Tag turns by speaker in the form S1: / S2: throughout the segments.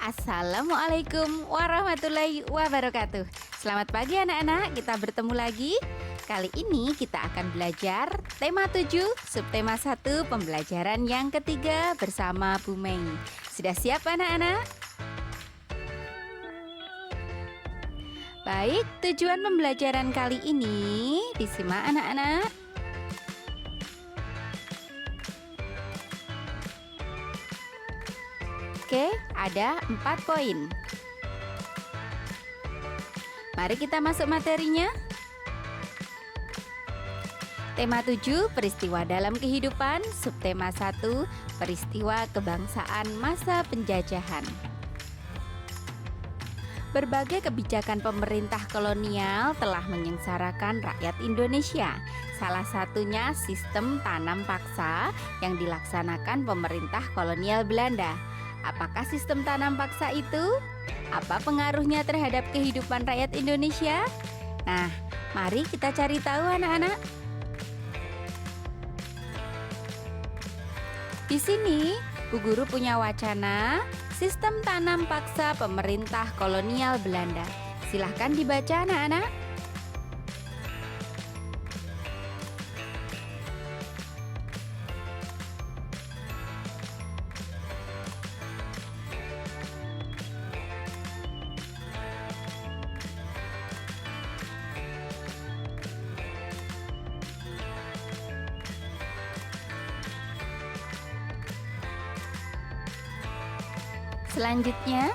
S1: Assalamualaikum warahmatullahi wabarakatuh. Selamat pagi anak-anak, kita bertemu lagi. Kali ini kita akan belajar tema 7, subtema 1, pembelajaran yang ketiga bersama Bu Mei. Sudah siap anak-anak? Baik, tujuan pembelajaran kali ini disimak anak-anak. Oke, ada 4 poin. Mari kita masuk materinya. Tema 7, peristiwa dalam kehidupan. Subtema 1, peristiwa kebangsaan masa penjajahan. Berbagai kebijakan pemerintah kolonial telah menyengsarakan rakyat Indonesia. Salah satunya sistem tanam paksa yang dilaksanakan pemerintah kolonial Belanda. Apakah sistem tanam paksa itu? Apa pengaruhnya terhadap kehidupan rakyat Indonesia? Nah, mari kita cari tahu anak-anak. Di sini, Bu Guru punya wacana sistem tanam paksa pemerintah kolonial Belanda. Silahkan dibaca anak-anak. Selanjutnya,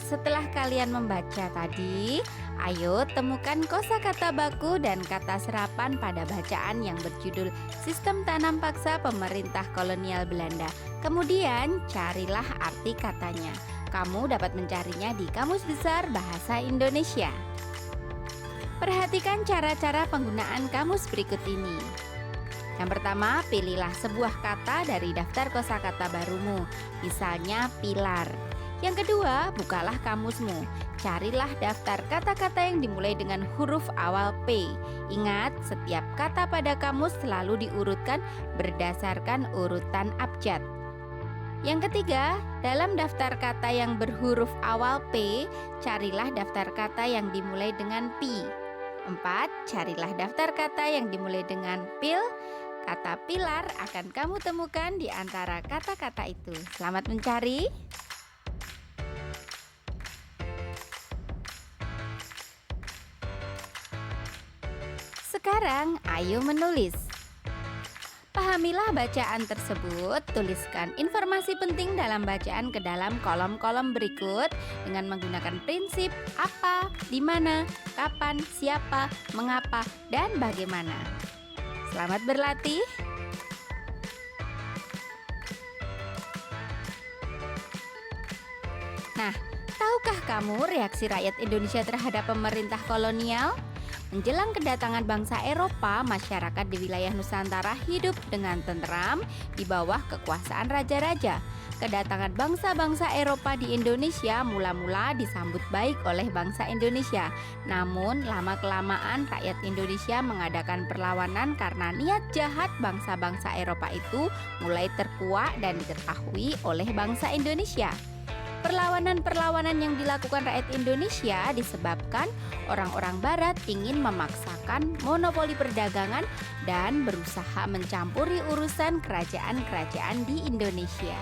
S1: setelah kalian membaca tadi, ayo temukan kosakata baku dan kata serapan pada bacaan yang berjudul Sistem Tanam Paksa Pemerintah Kolonial Belanda. Kemudian carilah arti katanya. Kamu dapat mencarinya di Kamus Besar Bahasa Indonesia. Perhatikan cara-cara penggunaan kamus berikut ini. Yang pertama, pilihlah sebuah kata dari daftar kosakata barumu, misalnya pilar. Yang kedua, bukalah kamusmu. Carilah daftar kata-kata yang dimulai dengan huruf awal P. Ingat, setiap kata pada kamus selalu diurutkan berdasarkan urutan abjad. Yang ketiga, dalam daftar kata yang berhuruf awal P, carilah daftar kata yang dimulai dengan P. 4. Carilah daftar kata yang dimulai dengan pil. Kata pilar akan kamu temukan di antara kata-kata itu. Selamat mencari. Sekarang, ayo menulis. Pahamilah bacaan tersebut, tuliskan informasi penting dalam bacaan ke dalam kolom-kolom berikut dengan menggunakan prinsip apa, di mana, kapan, siapa, mengapa, dan bagaimana. Selamat berlatih. Nah, tahukah kamu reaksi rakyat Indonesia terhadap pemerintah kolonial? Menjelang kedatangan bangsa Eropa, masyarakat di wilayah Nusantara hidup dengan tenteram di bawah kekuasaan raja-raja. Kedatangan bangsa-bangsa Eropa di Indonesia mula-mula disambut baik oleh bangsa Indonesia. Namun, lama-kelamaan rakyat Indonesia mengadakan perlawanan karena niat jahat bangsa-bangsa Eropa itu mulai terkuak dan diketahui oleh bangsa Indonesia. Perlawanan-perlawanan yang dilakukan rakyat Indonesia disebabkan orang-orang Barat ingin memaksakan monopoli perdagangan dan berusaha mencampuri urusan kerajaan-kerajaan di Indonesia.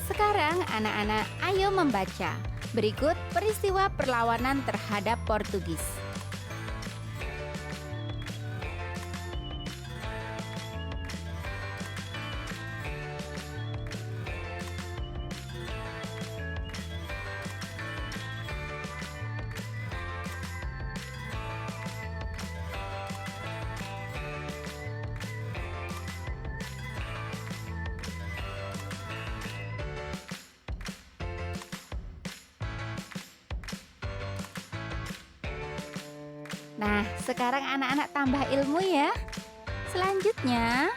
S1: Sekarang anak-anak ayo membaca. Berikut peristiwa perlawanan terhadap Portugis. Nah, sekarang anak-anak tambah ilmu ya. Selanjutnya,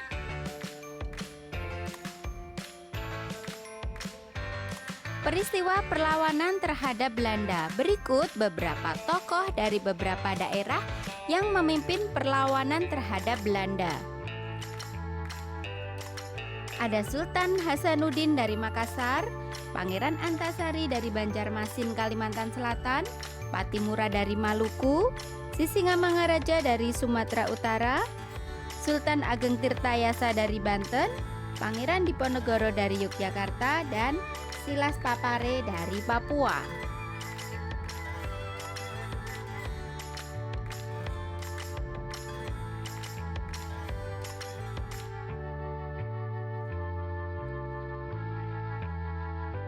S1: peristiwa perlawanan terhadap Belanda. Berikut beberapa tokoh dari beberapa daerah yang memimpin perlawanan terhadap Belanda. Ada Sultan Hasanuddin dari Makassar, Pangeran Antasari dari Banjarmasin, Kalimantan Selatan, Patimura dari Maluku, Sisingamangaraja dari Sumatera Utara, Sultan Ageng Tirtayasa dari Banten, Pangeran Diponegoro dari Yogyakarta, dan Silas Papare dari Papua.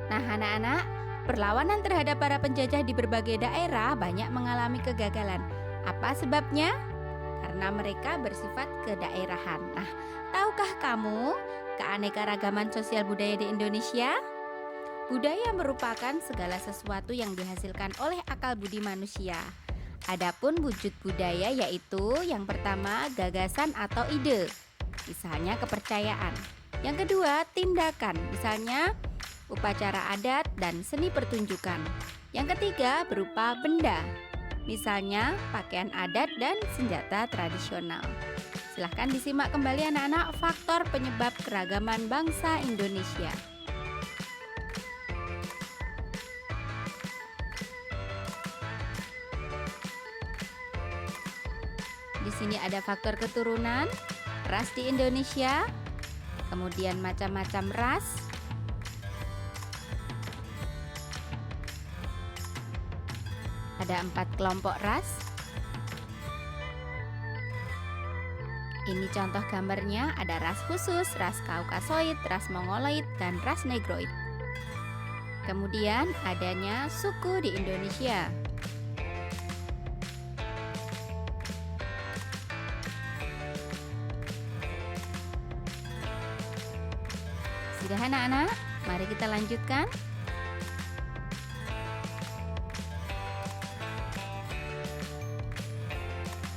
S1: Nah, anak-anak, perlawanan terhadap para penjajah di berbagai daerah banyak mengalami kegagalan. Apa sebabnya? Karena mereka bersifat kedaerahan. Nah, tahukah kamu keanekaragaman sosial budaya di Indonesia? Budaya merupakan segala sesuatu yang dihasilkan oleh akal budi manusia. Adapun wujud budaya yaitu yang pertama gagasan atau ide, misalnya kepercayaan. Yang kedua tindakan, misalnya upacara adat dan seni pertunjukan. Yang ketiga berupa benda, misalnya pakaian adat dan senjata tradisional. Silahkan disimak kembali anak-anak faktor penyebab keragaman bangsa Indonesia. Di sini ada faktor keturunan, ras di Indonesia, kemudian macam-macam ras, ada 4 kelompok ras. Ini contoh gambarnya, ada ras khusus, ras Kaukasoid, ras Mongoloid, dan ras Negroid. Kemudian adanya suku di Indonesia. Sudah anak-anak, mari kita lanjutkan.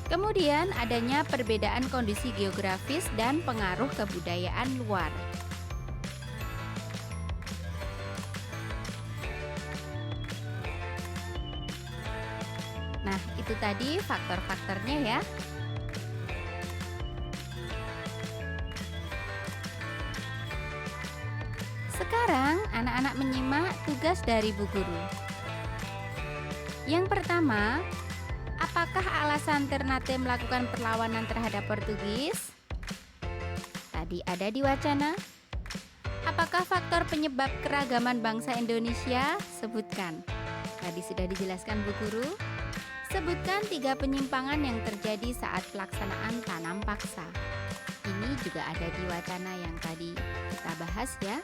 S1: Kemudian adanya perbedaan kondisi geografis dan pengaruh kebudayaan luar. Nah, itu tadi faktor-faktornya ya. Sekarang anak-anak menyimak tugas dari Bu Guru. Yang pertama, apakah alasan Ternate melakukan perlawanan terhadap Portugis? Tadi ada di wacana. Apakah faktor penyebab keragaman bangsa Indonesia? Sebutkan. Tadi sudah dijelaskan Bu Guru. Sebutkan 3 penyimpangan yang terjadi saat pelaksanaan tanam paksa. Ini juga ada di wacana yang tadi kita bahas ya.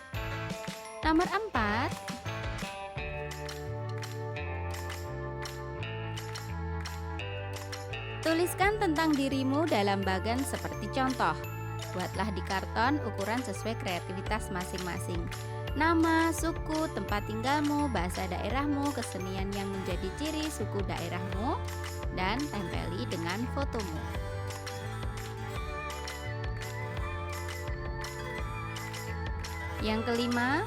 S1: Nomor 4, tuliskan tentang dirimu dalam bagan seperti contoh. Buatlah di karton ukuran sesuai kreativitas masing-masing. Nama, suku, tempat tinggalmu, bahasa daerahmu, kesenian yang menjadi ciri suku daerahmu, dan tempeli dengan fotomu. Yang kelima,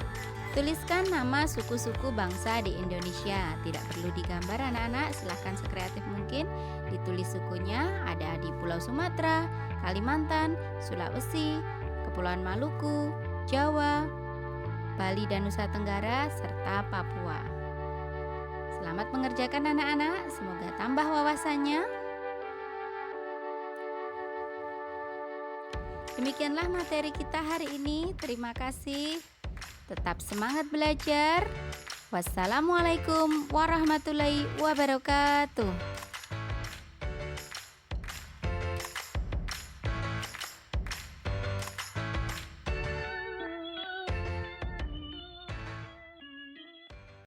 S1: tuliskan nama suku-suku bangsa di Indonesia. Tidak perlu digambar anak-anak, silahkan sekreatif mungkin. Ditulis sukunya ada di Pulau Sumatera, Kalimantan, Sulawesi, Kepulauan Maluku, Jawa, Bali dan Nusa Tenggara, serta Papua. Selamat mengerjakan anak-anak, semoga tambah wawasannya. Demikianlah materi kita hari ini. Terima kasih. Tetap semangat belajar. Wassalamualaikum warahmatullahi wabarakatuh.